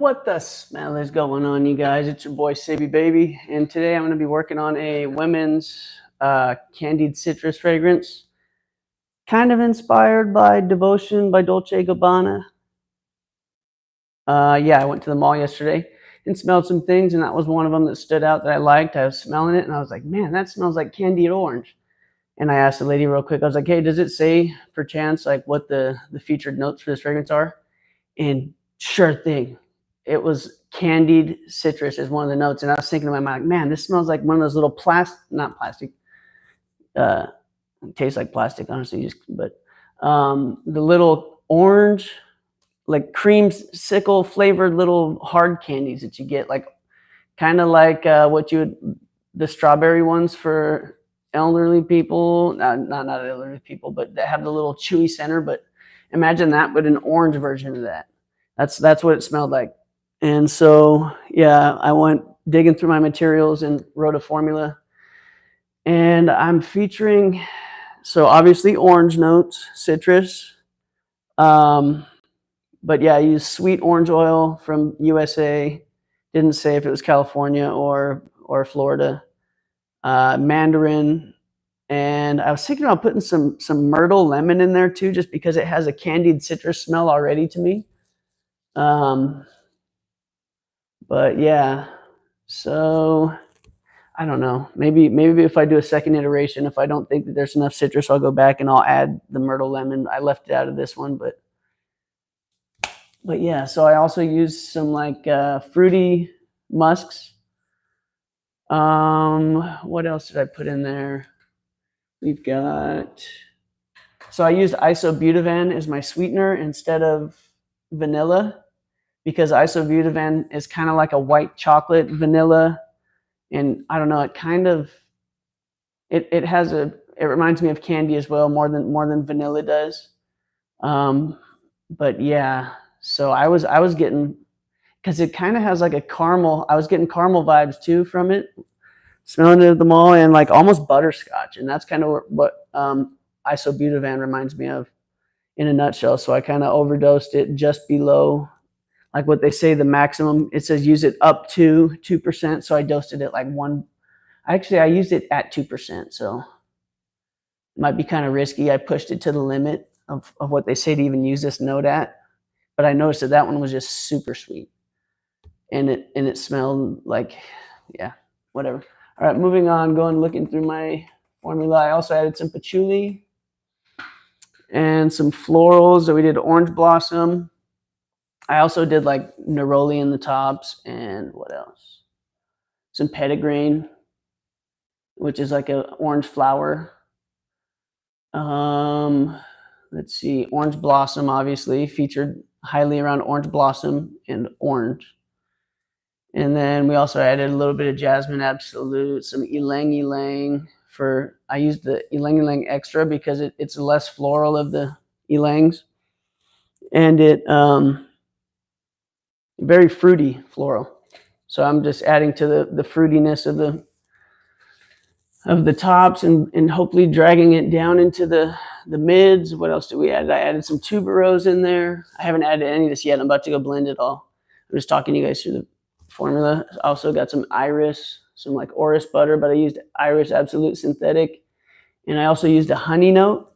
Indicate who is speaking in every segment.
Speaker 1: What the smell is going on, you guys? It's your boy Savvy Baby, and today I'm going to be working on a women's candied citrus fragrance, kind of inspired by Devotion by Dolce & Gabbana. Yeah, I went to the mall yesterday and smelled some things, and that was one of them that stood out that I liked. I was smelling it, and I was like, man, that smells like candied orange. And I asked the lady real quick, I was like, hey, does it say, perchance, like what the featured notes for this fragrance are? And sure thing, it was candied citrus is one of the notes. And I was thinking in my mind, man, this smells like one of those little not plastic, uh, it tastes like plastic, honestly, but the little orange, like creamsicle flavored little hard candies that you get, like kind of like the strawberry ones for elderly people, not elderly people, but that have the little chewy center. But imagine that, but an orange version of that. That's what it smelled like. And so, yeah, I went digging through my materials and wrote a formula. And I'm featuring, so obviously orange notes, citrus. But yeah, I used sweet orange oil from USA. Didn't say if it was California or Florida. Mandarin. And I was thinking about putting some myrtle lemon in there too, just because it has a candied citrus smell already to me. But yeah, so I don't know. Maybe if I do a second iteration, if I don't think that there's enough citrus, I'll go back and I'll add the myrtle lemon. I left it out of this one, but yeah. So I also used some like fruity musks. What else did I put in there? We've got. So I used isobutavan as my sweetener instead of vanilla, because isobutavan is kind of like a white chocolate vanilla. And I don't know, it kind of it reminds me of candy as well, more than vanilla does. But yeah, so I was getting, because it kind of has like a caramel. I was getting caramel vibes too from it, smelling it at the mall, and like almost butterscotch, and that's kind of what isobutavan reminds me of in a nutshell. So I kind of overdosed it just below, like what they say the maximum. It says use it up to 2%, so I dosed it at like one. Actually, I used it at 2%, so it might be kind of risky. I pushed it to the limit of what they say to even use this note at. But I noticed that one was just super sweet, and it smelled like, yeah, whatever. All right, moving on. Looking through my formula. I also added some patchouli and some florals. So we did orange blossom. I also did like neroli in the tops, and what else? Some petitgrain, which is like an orange flower. Let's see, orange blossom obviously featured highly around orange blossom and orange. And then we also added a little bit of jasmine absolute, some ylang ylang. I used the ylang ylang extra because it's less floral of the ylangs, and it very fruity floral. So I'm just adding to the fruitiness of the tops, and hopefully dragging it down into the mids. What else did we add? I added some tuberose in there. I haven't added any of this yet. I'm about to go blend it all. I'm just talking to you guys through the formula. I also got some iris, some like orris butter, but I used iris absolute synthetic. And I also used a honey note,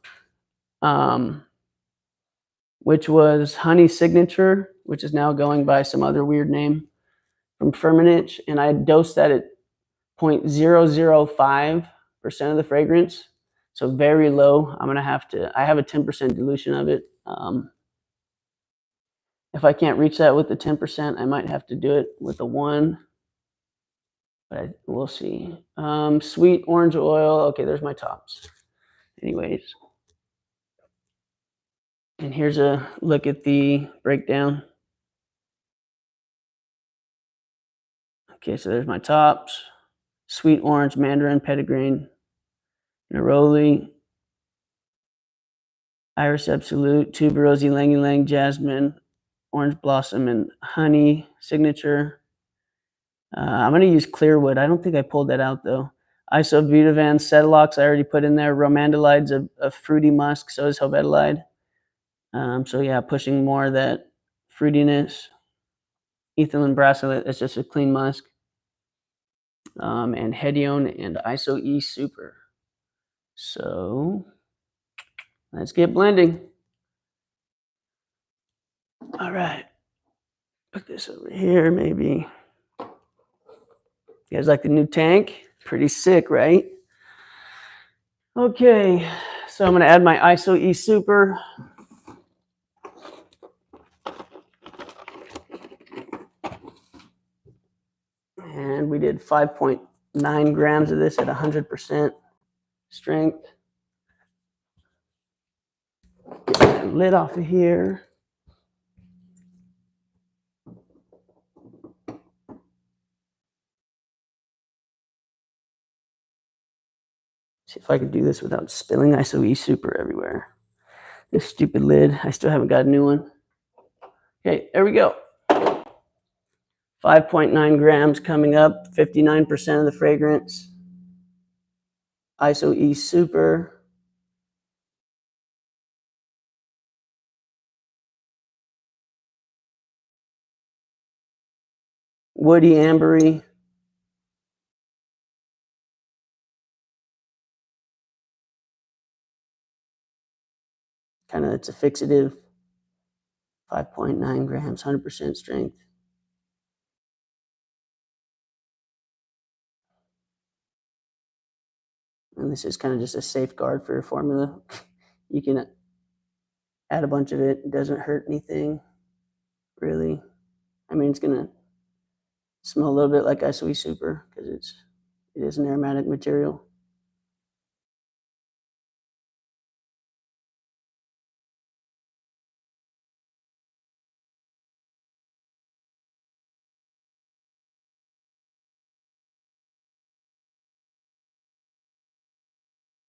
Speaker 1: which was honey signature, which is now going by some other weird name from Firmenich. And I dosed that at 0.005% of the fragrance. So very low. I have a 10% dilution of it. If I can't reach that with the 10%, I might have to do it with a 1. But we'll see. Sweet orange oil. Okay, there's my tops. Anyways. And here's a look at the breakdown. Okay, so there's my tops. Sweet orange, mandarin, petitgrain, neroli, iris absolute, tuberose, ylang ylang, jasmine, orange blossom, and honey signature. I'm going to use clearwood. I don't think I pulled that out though. Isobutavan, Cetilox, I already put in there. Romandolide's a fruity musk, so is Hovetalide. So yeah, pushing more of that fruitiness. ethylene bracelet. It's just a clean musk. And Hedione and ISO E Super. So let's get blending. All right. Put this over here, maybe. You guys like the new tank? Pretty sick, right? Okay, so I'm going to add my ISO E Super. And we did 5.9 grams of this at 100% strength. Get that lid off of here. See if I can do this without spilling ISO E Super everywhere. This stupid lid, I still haven't got a new one. Okay, there we go. 5.9 grams coming up, 59% of the fragrance. ISO E Super. Woody ambery. Kind of, it's a fixative. 5.9 grams, 100% strength. And this is kind of just a safeguard for your formula. You can add a bunch of it. It doesn't hurt anything, really. I mean, it's going to smell a little bit like ISO E Super because it is an aromatic material.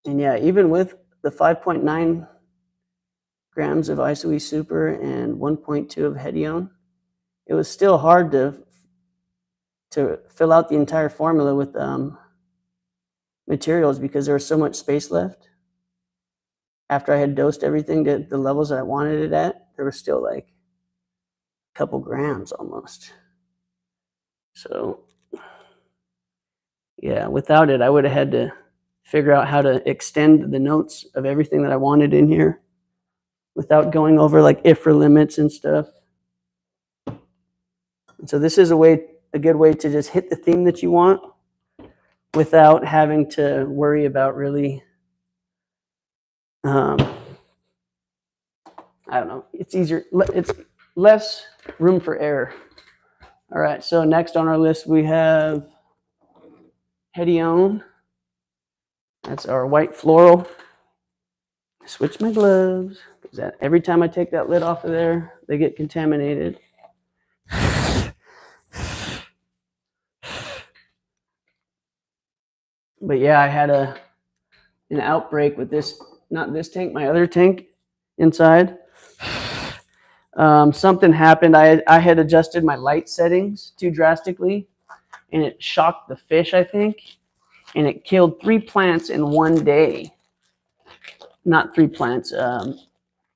Speaker 1: And yeah, even with the 5.9 grams of ISO E Super and 1.2 of Hedione, it was still hard to fill out the entire formula with materials because there was so much space left. After I had dosed everything to the levels that I wanted it at, there was still like a couple grams almost. So yeah, without it, I would have had to figure out how to extend the notes of everything that I wanted in here without going over like IFRA limits and stuff. And so this is a good way to just hit the theme that you want without having to worry about really, I don't know, it's easier, it's less room for error. All right, so next on our list we have Hedione. That's our white floral. Switch my gloves because every time I take that lid off of there, they get contaminated. But yeah, I had an outbreak with this, not this tank, my other tank inside. Something happened. I had adjusted my light settings too drastically, and it shocked the fish, I think, and it killed 3 plants in one day. Not 3 plants,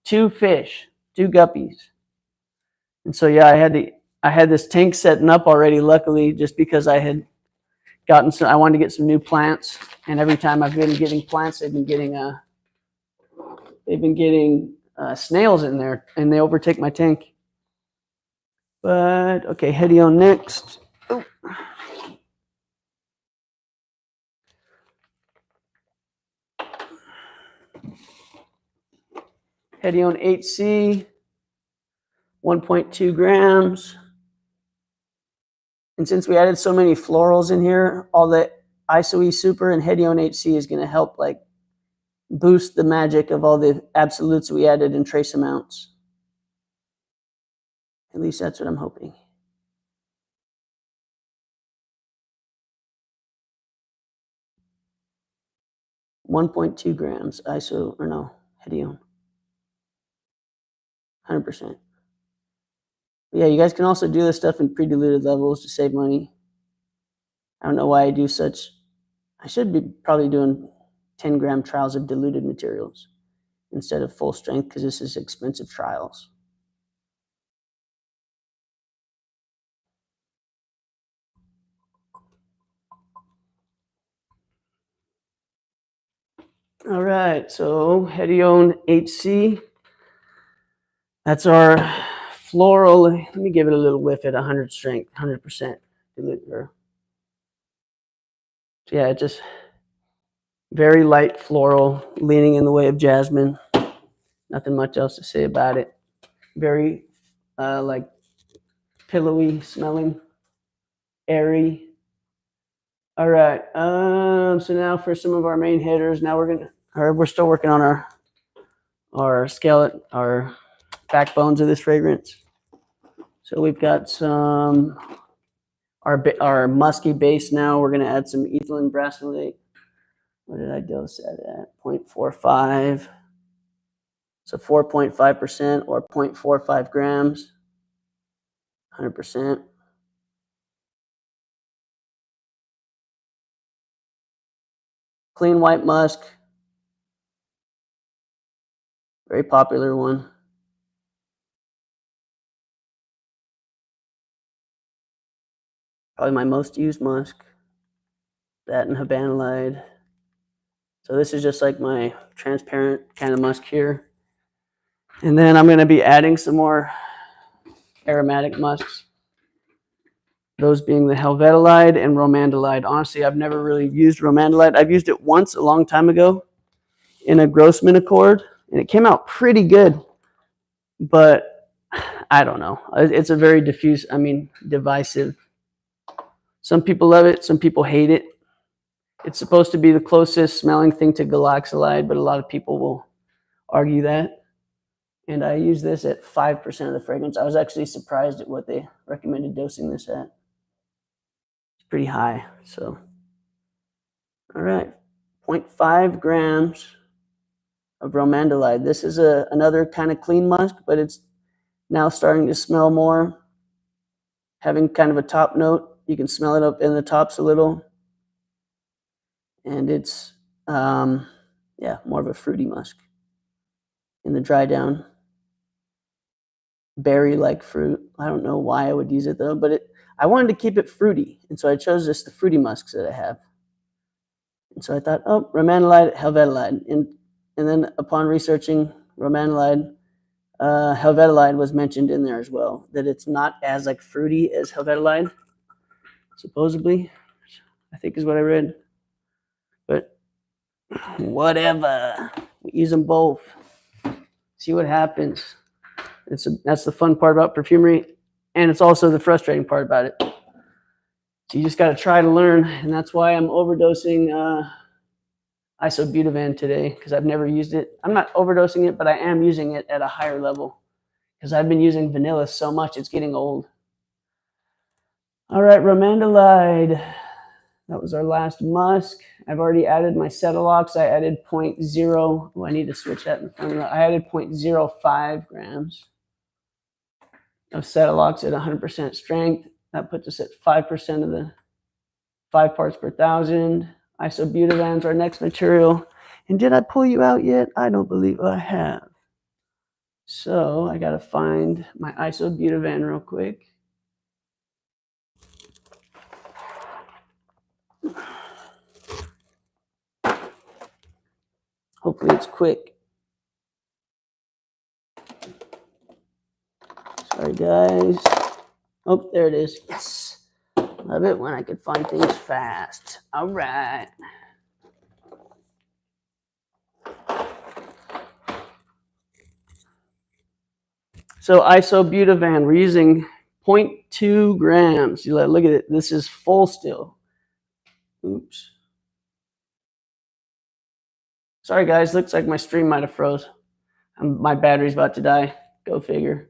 Speaker 1: 2 fish, 2 guppies. And so yeah, I had this tank setting up already, luckily, just because I had gotten some, I wanted to get some new plants, and every time I've been getting plants, they've been getting snails in there, and they overtake my tank. But okay, Hedione next. Oh. Hedione 8C, 1.2 grams. And since we added so many florals in here, all the ISO E Super and Hedione 8C is going to help like boost the magic of all the absolutes we added in trace amounts. At least that's what I'm hoping. .2 grams ISO, or no, Hedione. 100%. Yeah, you guys can also do this stuff in pre-diluted levels to save money. I don't know why I do such. I should be probably doing 10-gram trials of diluted materials instead of full strength because this is expensive trials. All right, so Hedione HC. That's our floral. Let me give it a little whiff at 100 strength, 100%. So yeah, just very light floral, leaning in the way of jasmine. Nothing much else to say about it. Very like pillowy smelling, airy. All right. So now for some of our main hitters. Now we're still working on our skeleton, our backbones of this fragrance. So we've got some our musky base. Now we're gonna add some ethylene brassylate. What did I dose that at? 0.45. So 4.5% or 0.45 grams. 100%. Clean white musk. Very popular one. Probably my most used musk. That and habanalide. So this is just like my transparent kind of musk here. And then I'm going to be adding some more aromatic musks. Those being the helvetalide and romandolide. Honestly, I've never really used romandolide. I've used it once a long time ago in a Grossman Accord, and it came out pretty good. But I don't know. It's a very divisive. Some people love it. Some people hate it. It's supposed to be the closest smelling thing to galaxolide, but a lot of people will argue that. And I use this at 5% of the fragrance. I was actually surprised at what they recommended dosing this at. It's pretty high. So, all right, 0.5 grams of romandolide. This is another kind of clean musk, but it's now starting to smell more, having kind of a top note. You can smell it up in the tops a little. And it's, more of a fruity musk in the dry down. Berry-like fruit. I don't know why I would use it though, but I wanted to keep it fruity, and so I chose just the fruity musks that I have. And so I thought, oh, romandolide, helvetalide, and then upon researching romandolide, helvetalide was mentioned in there as well. That it's not as like fruity as helvetalide, supposedly. I think is what I read. But whatever, we use them both. See what happens. That's the fun part about perfumery, and it's also the frustrating part about it. So you just got to try to learn, and that's why I'm overdosing isobutavan today, because I've never used it. I'm not overdosing it, but I am using it at a higher level because I've been using vanilla so much it's getting old. All right, romandolide. That was our last musk. I've already added my Cetalox. I added 0.0. Oh, I need to switch that in the formula. I added 0.05 grams of Cetalox at 100% strength. That puts us at 5% of the 5 parts per thousand. Isobutavan's our next material. And did I pull you out yet? I don't believe I have. So I got to find my isobutavan real quick. Hopefully it's quick. Sorry, guys. Oh, there it is. Yes. Love it when I can find things fast. All right. So isobutavan, we're using 0.2 grams. Look at it. This is full still. Oops. Sorry, guys. Looks like my stream might have froze. My battery's about to die. Go figure.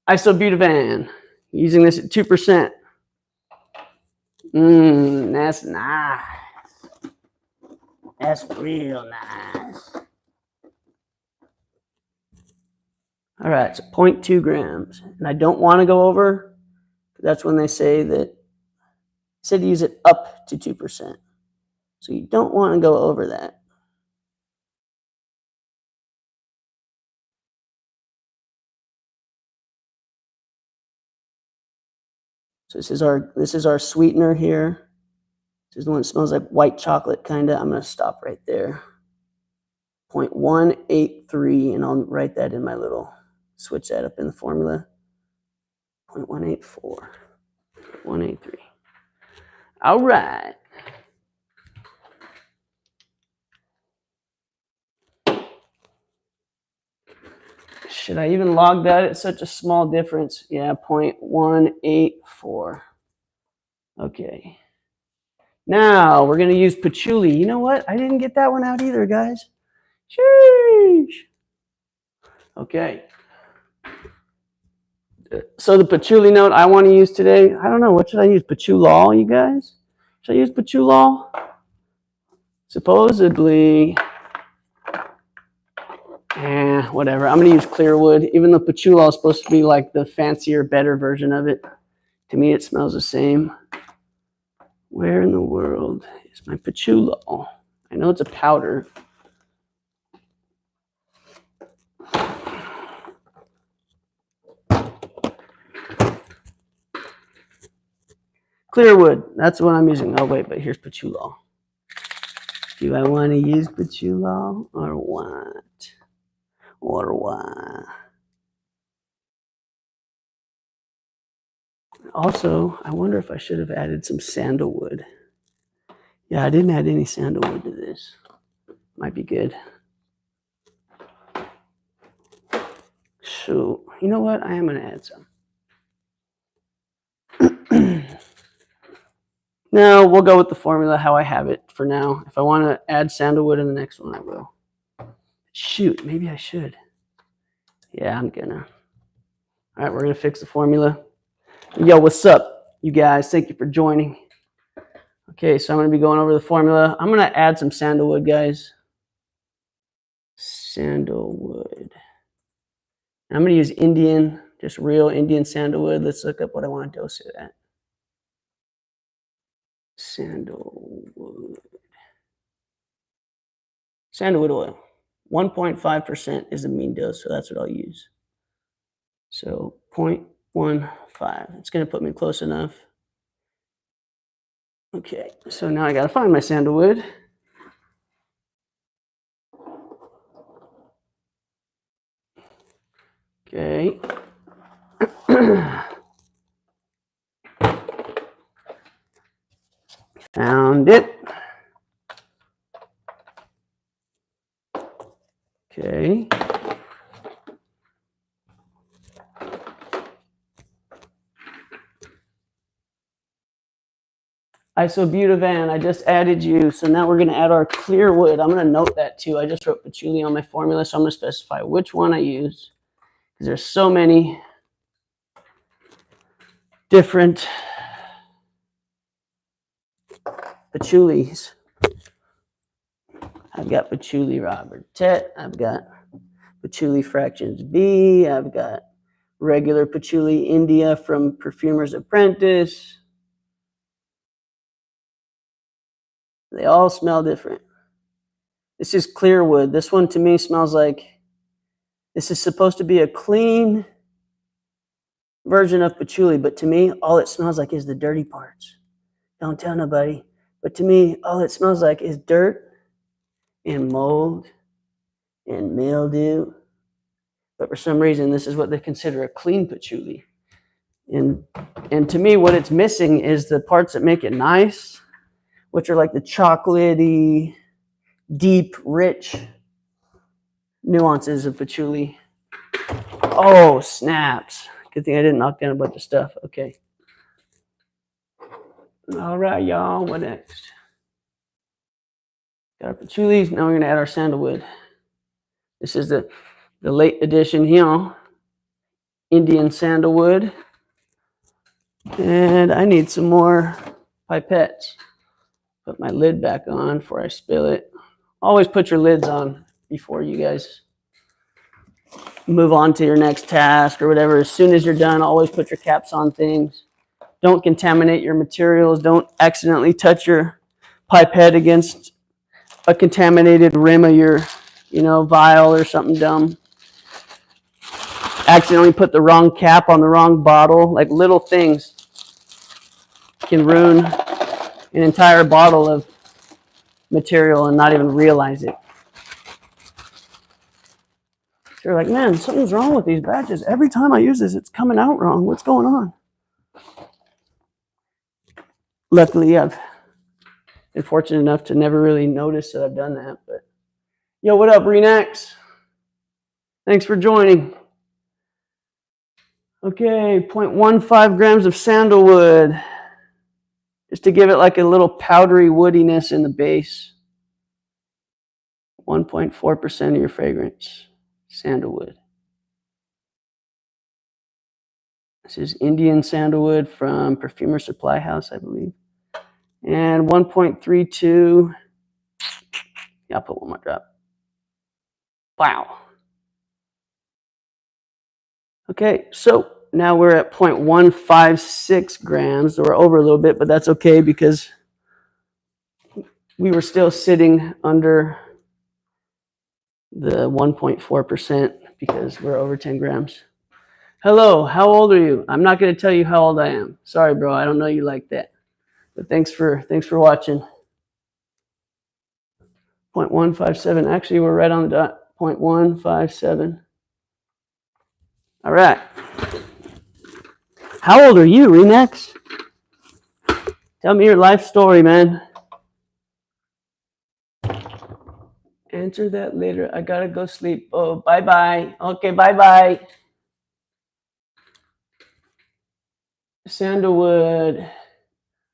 Speaker 1: Isobutavan. Using this at 2%. That's nice. That's real nice. All right, so 0.2 grams. And I don't want to go over. That's when they say that, said to use it up to 2%. So you don't want to go over that. So this is our sweetener here. This is the one that smells like white chocolate, kind of. I'm going to stop right there. 0.183, and I'll write that in my little, switch that up in the formula. 0.184, 183. All right. Should I even log that? It's such a small difference. Yeah, 0.184. Okay. Now we're going to use patchouli. You know what? I didn't get that one out either, guys. Sheesh. Okay. So the patchouli note I want to use today, I don't know, what should I use? Patchoulol, you guys? Should I use patchoulol? Supposedly, whatever. I'm going to use clearwood, even though patchoulol is supposed to be like the fancier, better version of it. To me, it smells the same. Where in the world is my patchoulol? I know it's a powder. Clearwood, that's what I'm using. Oh, wait, but here's patchoulol. Do I want to use patchoulol or what? Or what? Also, I wonder if I should have added some sandalwood. Yeah, I didn't add any sandalwood to this. Might be good. So, you know what? I am going to add some. No, we'll go with the formula how I have it for now. If I want to add sandalwood in the next one, I will. Shoot, maybe I should. Yeah, I'm gonna. All right, we're gonna fix the formula. Yo, what's up, you guys? Thank you for joining. Okay, so I'm gonna be going over the formula. I'm gonna add some sandalwood, guys. Sandalwood. And I'm gonna use Indian, just real Indian sandalwood. Let's look up what I want to dose it at. Sandalwood. Sandalwood oil. 1.5% is the mean dose, so that's what I'll use. So 0.15. It's going to put me close enough. Okay, so now I got to find my sandalwood. Okay. Found it. Okay. Isobutavan, I just added you. So now we're going to add our clearwood. I'm going to note that too. I just wrote patchouli on my formula, so I'm going to specify which one I use. Because there's so many different patchoulis. I've got patchouli Robert Tet. I've got patchouli fractions B. I've got regular patchouli India from Perfumer's Apprentice. They all smell different. This is clearwood. This one to me smells like, this is supposed to be a clean version of patchouli, but to me, all it smells like is the dirty parts. Don't tell nobody. But to me, all it smells like is dirt and mold and mildew. But for some reason, this is what they consider a clean patchouli. And to me, what it's missing is the parts that make it nice, which are like the chocolatey, deep, rich nuances of patchouli. Oh, snaps. Good thing I didn't knock down a bunch of stuff. Okay. All right, y'all. What next? Got our patchouli. Now we're going to add our sandalwood. This is the late edition here. Indian sandalwood. And I need some more pipettes. Put my lid back on before I spill it. Always put your lids on before you guys move on to your next task or whatever. As soon as you're done, always put your caps on things. Don't contaminate your materials. Don't accidentally touch your pipette against a contaminated rim of your, vial or something dumb. Accidentally put the wrong cap on the wrong bottle. Like little things can ruin an entire bottle of material and not even realize it. They're like, man, something's wrong with these batches. Every time I use this, it's coming out wrong. What's going on? Luckily, I've been fortunate enough to never really notice that I've done that. But yo, what up, Renax? Thanks for joining. Okay, 0.15 grams of sandalwood, just to give it like a little powdery woodiness in the base. 1.4% of your fragrance, sandalwood. This is Indian sandalwood from Perfumer Supply House, I believe. And 1.32. Yeah, I'll put one more drop. Wow. Okay, so now we're at 0.156 grams. So we're over a little bit, but that's okay because we were still sitting under the 1.4% because we're over 10 grams. Hello, how old are you? I'm not going to tell you how old I am. Sorry, bro. I don't know you like that. But thanks for watching. 0.157. Actually, we're right on the dot. 0.157. All right. How old are you, Renex? Tell me your life story, man. Answer that later. I gotta go sleep. Oh, bye-bye. Okay, bye-bye. Sandalwood.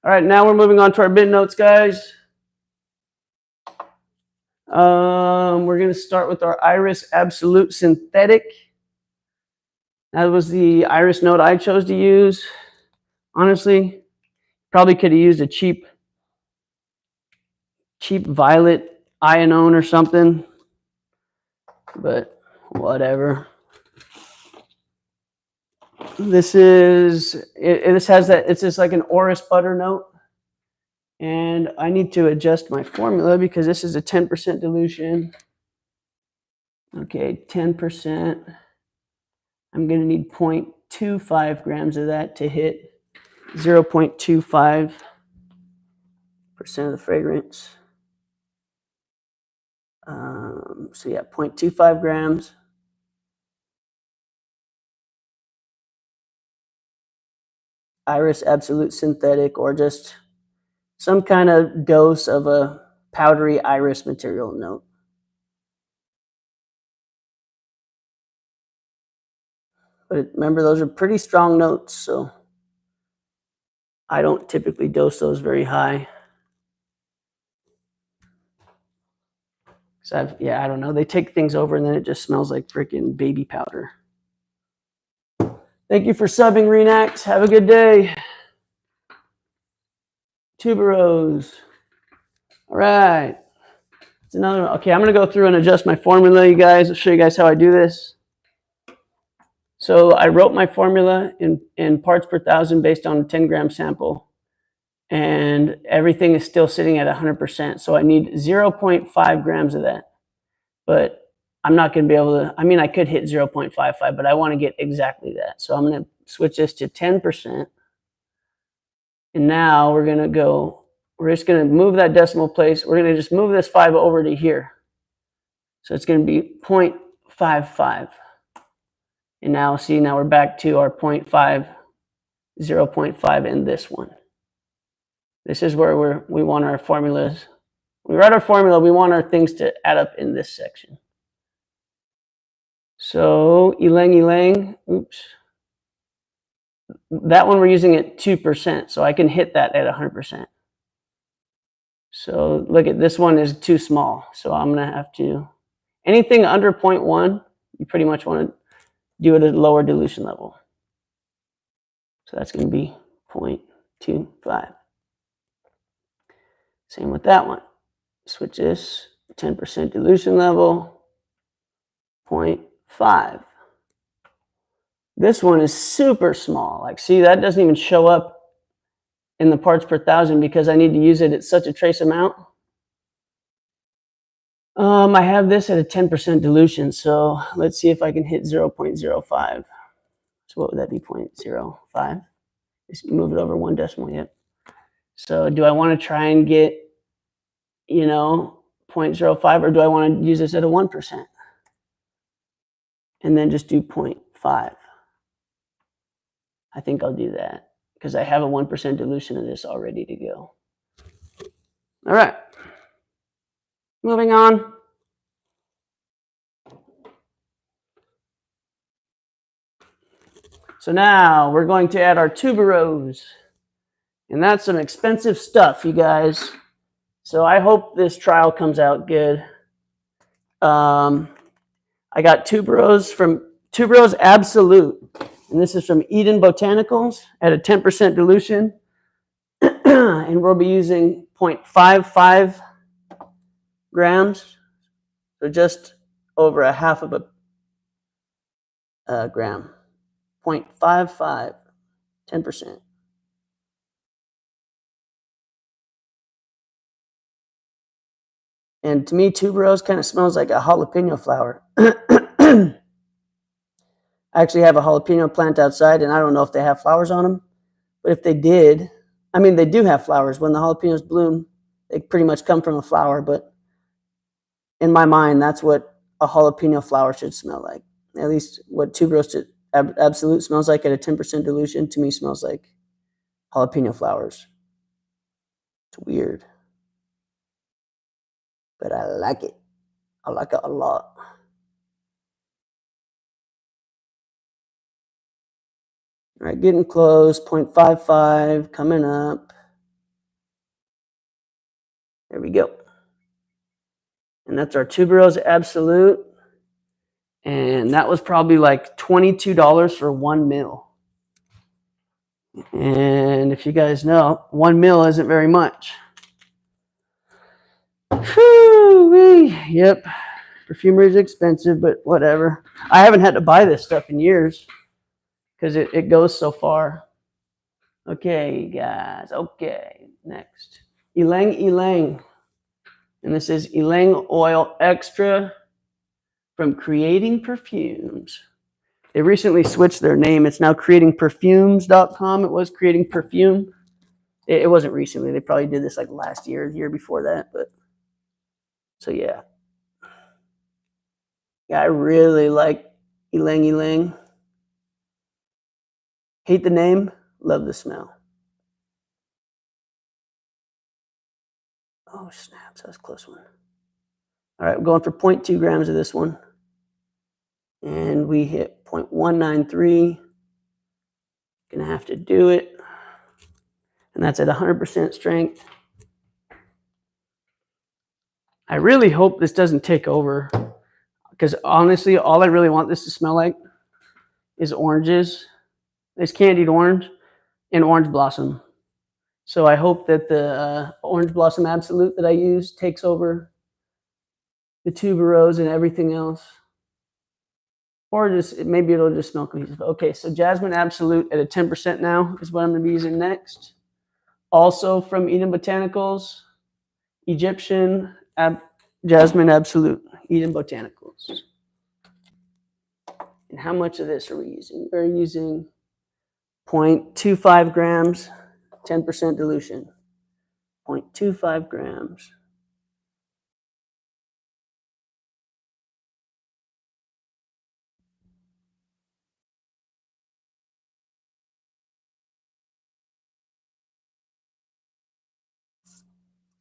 Speaker 1: All right, now we're moving on to our bid notes, guys. We're going to start with our Iris Absolute Synthetic. That was the Iris note I chose to use. Honestly, probably could have used a cheap violet Ionone or something, but whatever. This has that, it's just like an orris butter note. And I need to adjust my formula because this is a 10% dilution. Okay, 10%. I'm going to need 0.25 grams of that to hit 0.25% of the fragrance. So yeah, 0.25 grams. Iris Absolute Synthetic, or just some kind of dose of a powdery iris material note. But remember, those are pretty strong notes, so I don't typically dose those very high. So I don't know. They take things over and then it just smells like freaking baby powder. Thank you for subbing, Renax. Have a good day. Tuberose. All right. It's another one. Okay, I'm going to go through and adjust my formula, you guys. I'll show you guys how I do this. So I wrote my formula in parts per thousand based on a 10-gram sample. And everything is still sitting at 100%. So I need 0.5 grams of that. But I'm not going to be able to, I mean, I could hit 0.55, but I want to get exactly that. So I'm going to switch this to 10%. And now we're just going to move that decimal place. We're going to just move this 5 over to here. So it's going to be 0.55. And now, see, now we're back to our 0.5, 0.5 in this one. This is where we want our formulas. When we write our formula, we want our things to add up in this section. So ylang ylang, oops. That one we're using at 2%, so I can hit that at 100%. So look at this one is too small, so I'm going to have to, anything under 0.1, you pretty much want to do it at a lower dilution level. So that's going to be 0.25. Same with that one. Switch this, 10% dilution level, 0.5. This one is super small. Like, see, that doesn't even show up in the parts per thousand because I need to use it at such a trace amount. I have this at a 10% dilution, so let's see if I can hit 0.05. So what would that be, 0.05? Just move it over one decimal, yep. So do I want to try and get, 0.05, or do I want to use this at a 1%? and then just do 0.5. I think I'll do that because I have a 1% dilution of this all ready to go. All right, moving on. So now we're going to add our tuberose, and that's some expensive stuff, you guys. So I hope this trial comes out good. I got tuberose from Tuberose Absolute, and this is from Eden Botanicals at a 10% dilution, and we'll be using 0.55 grams, so just over a half of a gram. 0.55, 10%. And to me, tuberose kind of smells like a jalapeno flower. I actually have a jalapeno plant outside, and I don't know if they have flowers on them. But if they did, I mean, they do have flowers. When the jalapenos bloom, they pretty much come from a flower. But in my mind, that's what a jalapeno flower should smell like. At least what tuberose Absolute smells like at a 10% dilution, to me, smells like jalapeno flowers. It's weird, but I like it. I like it a lot. All right, getting close. 0.55 coming up. There we go. And that's our Tuberose Absolute. And that was probably like $22 for 1 mil. And if you guys know, 1 mil isn't very much. Whew-wee. Yep. Perfumery is expensive, but whatever. I haven't had to buy this stuff in years because it goes so far. Okay, guys. Okay, next. Ylang Ylang. And this is Ylang Oil Extra from Creating Perfumes. They recently switched their name. It's now creatingperfumes.com. It was Creating Perfume. It wasn't recently. They probably did this like last year, the year before that. But so yeah. Yeah, I really like Ylang Ylang. Hate the name, love the smell. Oh, snaps. That was a close one. All right, we're going for 0.2 grams of this one. And we hit 0.193. Gonna have to do it. And that's at 100% strength. I really hope this doesn't take over, because honestly, all I really want this to smell like is oranges. It's candied orange and orange blossom. So I hope that the orange blossom absolute that I use takes over the tuberose and everything else. Or just maybe it'll just smell cohesive. Okay, so jasmine absolute at a 10% now is what I'm going to be using next. Also from Eden Botanicals, Egyptian jasmine absolute, Eden Botanicals. And how much of this are we using? We're using 0.25 grams, 10% dilution. 0.25 grams.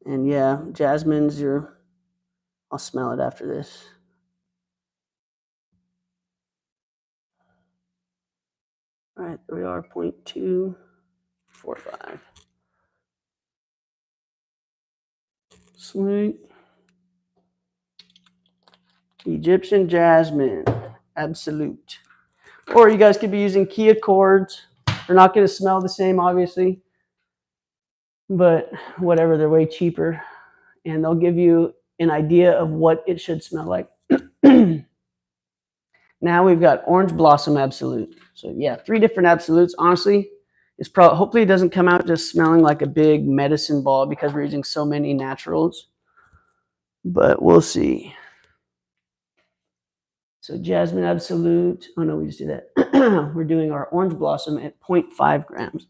Speaker 1: And yeah, jasmine's I'll smell it after this. All right, there we are, 0.245. Sweet. Egyptian jasmine, absolute. Or you guys could be using Kia cords. They're not going to smell the same, obviously, but whatever, they're way cheaper. And they'll give you an idea of what it should smell like. Now we've got orange blossom absolute. So yeah, 3 different absolutes. Honestly, it's hopefully it doesn't come out just smelling like a big medicine ball because we're using so many naturals. But we'll see. So jasmine absolute. Oh no, we just did that. We're doing our orange blossom at 0.5 grams,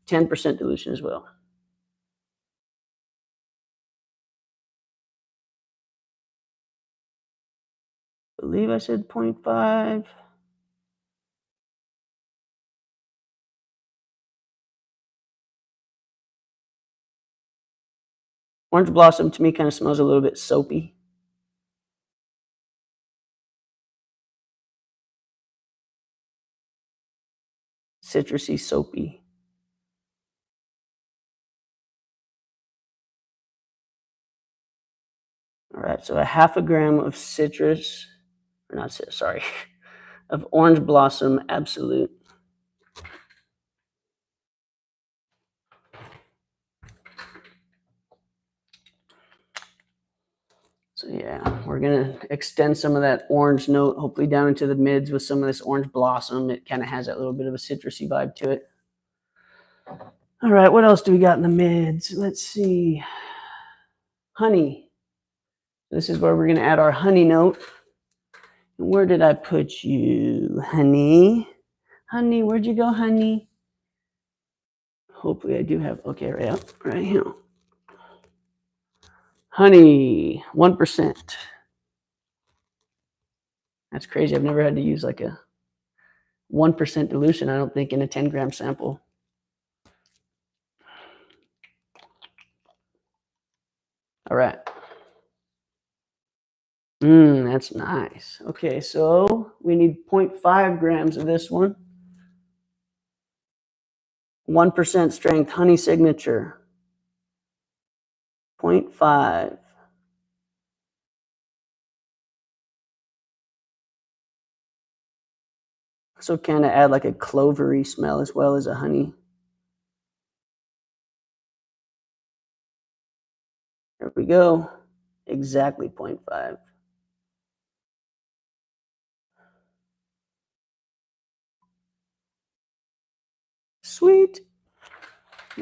Speaker 1: 10% dilution as well. believe I said 0.5. Orange blossom to me kind of smells a little bit soapy. Citrusy, soapy. All right, so a half a gram of citrus, or not citrus, sorry, of orange blossom absolute. So yeah, we're gonna extend some of that orange note, hopefully down into the mids with some of this orange blossom. It kind of has that little bit of a citrusy vibe to it. All right, what else do we got in the mids? Let's see. Honey. This is where we're gonna add our honey note. Where did I put you, honey? Honey, where'd you go, honey? Hopefully I do have, okay, right here. Honey, 1%. That's crazy. I've never had to use like a 1% dilution, I don't think, in a 10-gram sample. All right. That's nice. Okay, so we need 0.5 grams of this one. 1% strength honey signature. 0.5. So kind of add like a clovery smell as well as a honey. There we go. Exactly 0.5. Sweet.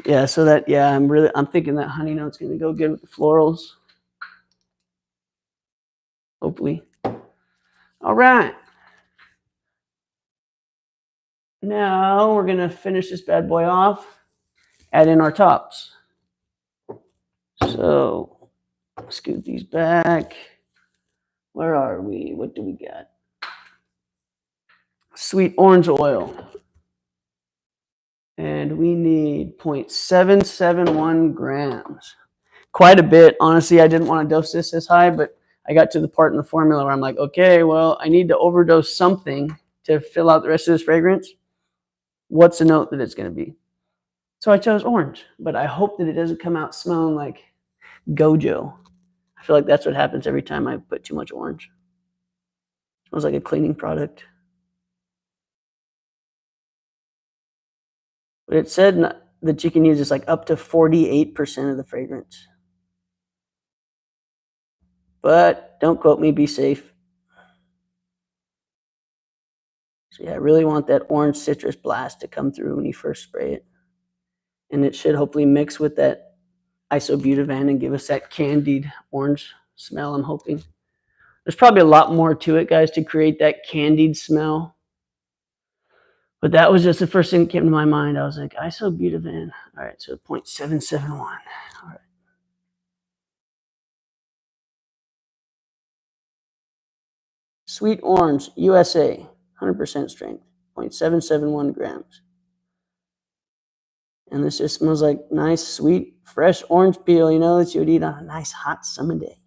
Speaker 1: Yeah, so that, yeah, I'm thinking that honey note's gonna go good with the florals. Hopefully. All right. Now we're gonna finish this bad boy off, add in our tops. So scoot these back. Where are we? What do we got? Sweet orange oil. And we need 0.771 grams. Quite a bit. Honestly, I didn't want to dose this high, but I got to the part in the formula where I'm like, okay, well, I need to overdose something to fill out the rest of this fragrance. What's the note that it's going to be? So I chose orange, but I hope that it doesn't come out smelling like Gojo. I feel like that's what happens every time I put too much orange. It smells like a cleaning product. But it said that you can use this like up to 48% of the fragrance. But don't quote me, be safe. So yeah, I really want that orange citrus blast to come through when you first spray it. And it should hopefully mix with that isobutadiene and give us that candied orange smell, I'm hoping. There's probably a lot more to it, guys, to create that candied smell. But that was just the first thing that came to my mind. I was like, isobutadiene. All right, so 0.771. All right. Sweet orange, USA, 100% strength, 0.771 grams. And this just smells like nice, sweet, fresh orange peel, you know, that you would eat on a nice hot summer day.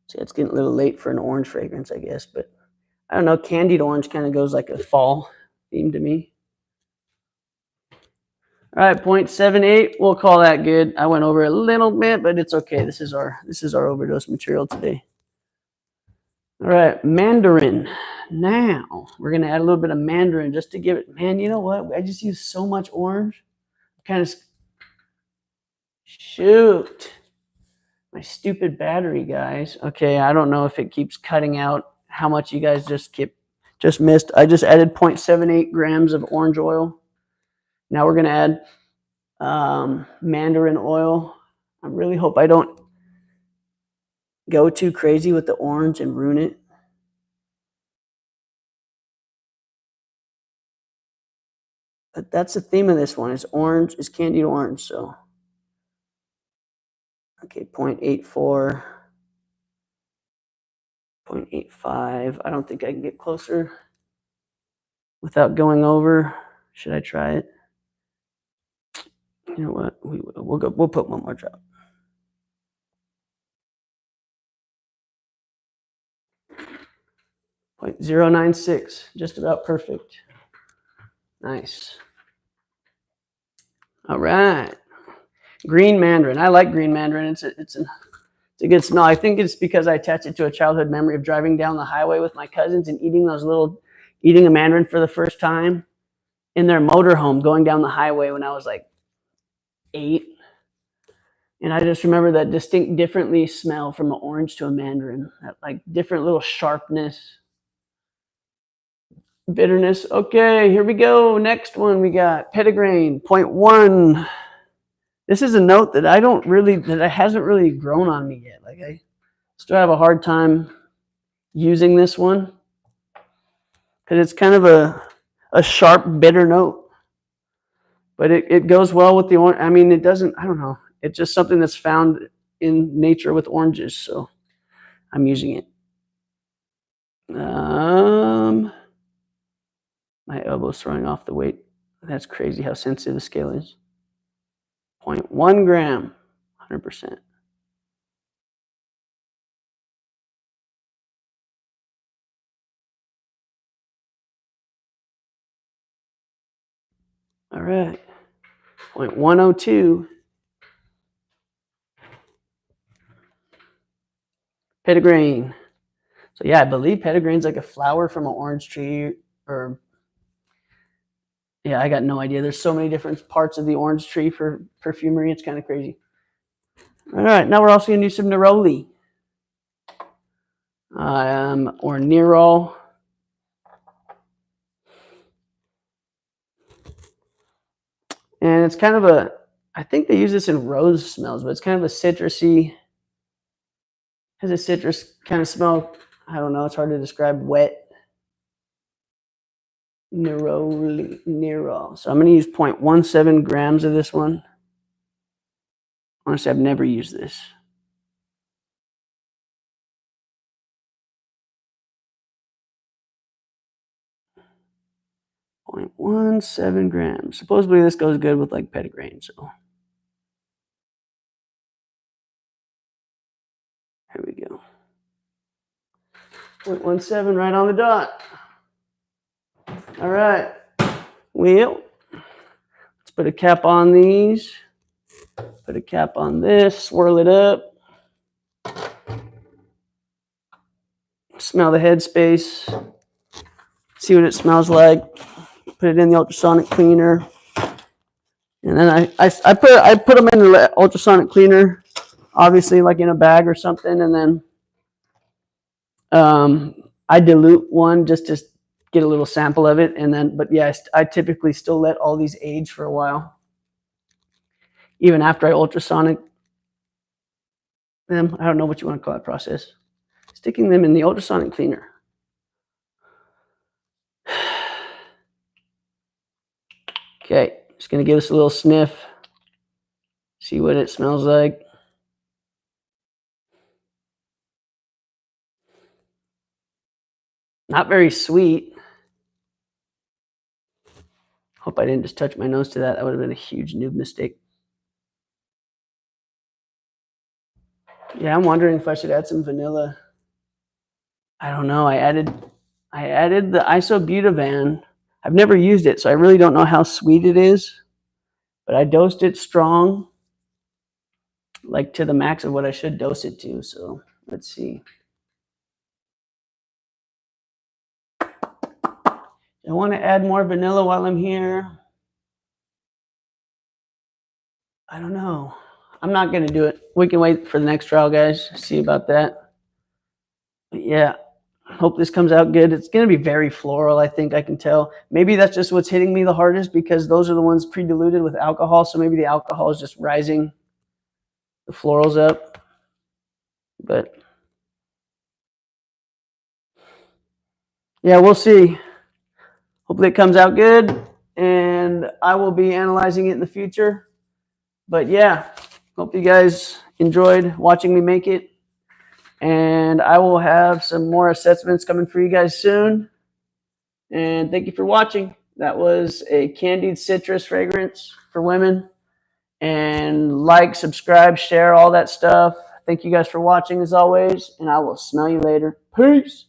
Speaker 1: See, it's getting a little late for an orange fragrance, I guess, but I don't know. Candied orange kind of goes like a fall theme to me. All right, 0.78. We'll call that good. I went over a little bit, but it's okay. This is our overdose material today. All right, mandarin. Now we're gonna add a little bit of mandarin just to give it. Man, you know what? I just used so much orange. Kind of shoot. My stupid battery, guys. Okay, I don't know if it keeps cutting out how much you guys just missed. I just added 0.78 grams of orange oil. Now we're gonna add mandarin oil. I really hope I don't go too crazy with the orange and ruin it. But that's the theme of this one, is orange, is candied orange. So Okay, 0.84, 0.85. I don't think I can get closer without going over. Should I try it? You know what? We'll put one more drop. 0.096, just about perfect. Nice. All right. Green mandarin. I like green mandarin. It's a good smell. I think it's because I attach it to a childhood memory of driving down the highway with my cousins and eating a mandarin for the first time in their motorhome going down the highway when I was like 8. And I just remember that distinct differently smell from an orange to a mandarin. That like different little sharpness, bitterness. Okay, here we go. Next one we got petitgrain, 0.1. This is a note that it hasn't really grown on me yet. Like I still have a hard time using this one because it's kind of a sharp, bitter note. But it goes well with the orange. I mean, it doesn't, I don't know. It's just something that's found in nature with oranges. So I'm using it. My elbow's throwing off the weight. That's crazy how sensitive the scale is. 0.1 gram, 100%. All right. 0.102. Petitgrain. So yeah, I believe petitgrain's like a flower from an orange tree, or yeah, I got no idea. There's so many different parts of the orange tree for perfumery. It's kind of crazy. All right, now we're also gonna do some neroli, or nerol. And it's kind of I think they use this in rose smells, but it's kind of a citrusy, has a citrus kind of smell. I don't know, it's hard to describe. Wet. Nerol. So I'm going to use 0.17 grams of this one. Honestly, I've never used this. Point 0.17 grams. Supposedly this goes good with like petitgrain. So here we go. 0.17 right on the dot. All right. Well, let's put a cap on these. Put a cap on this. Swirl it up. Smell the headspace. See what it smells like. Put it in the ultrasonic cleaner. And then I put them in the ultrasonic cleaner, obviously like in a bag or something, and then I dilute one just to get a little sample of it, and then, but yeah, I typically still let all these age for a while, even after I ultrasonic them. I don't know what you want to call that process. Sticking them in the ultrasonic cleaner. Okay, just gonna give us a little sniff, see what it smells like. Not very sweet. Hope I didn't just touch my nose to that. That would have been a huge noob mistake. Yeah, I'm wondering if I should add some vanilla. I don't know. I added the isobutavan. I've never used it, so I really don't know how sweet it is. But I dosed it strong, like to the max of what I should dose it to. So let's see. I want to add more vanilla while I'm here. I don't know. I'm not going to do it. We can wait for the next trial, guys. See about that. But yeah, hope this comes out good. It's going to be very floral, I think. I can tell. Maybe that's just what's hitting me the hardest because those are the ones pre-diluted with alcohol. So maybe the alcohol is just rising the florals up. But yeah, we'll see. Hopefully it comes out good, and I will be analyzing it in the future. But yeah, Hope you guys enjoyed watching me make it. And I will have some more assessments coming for you guys soon. And thank you for watching. That was a candied citrus fragrance for women. And like, subscribe, share, all that stuff. Thank you guys for watching as always. And I will smell you later. Peace.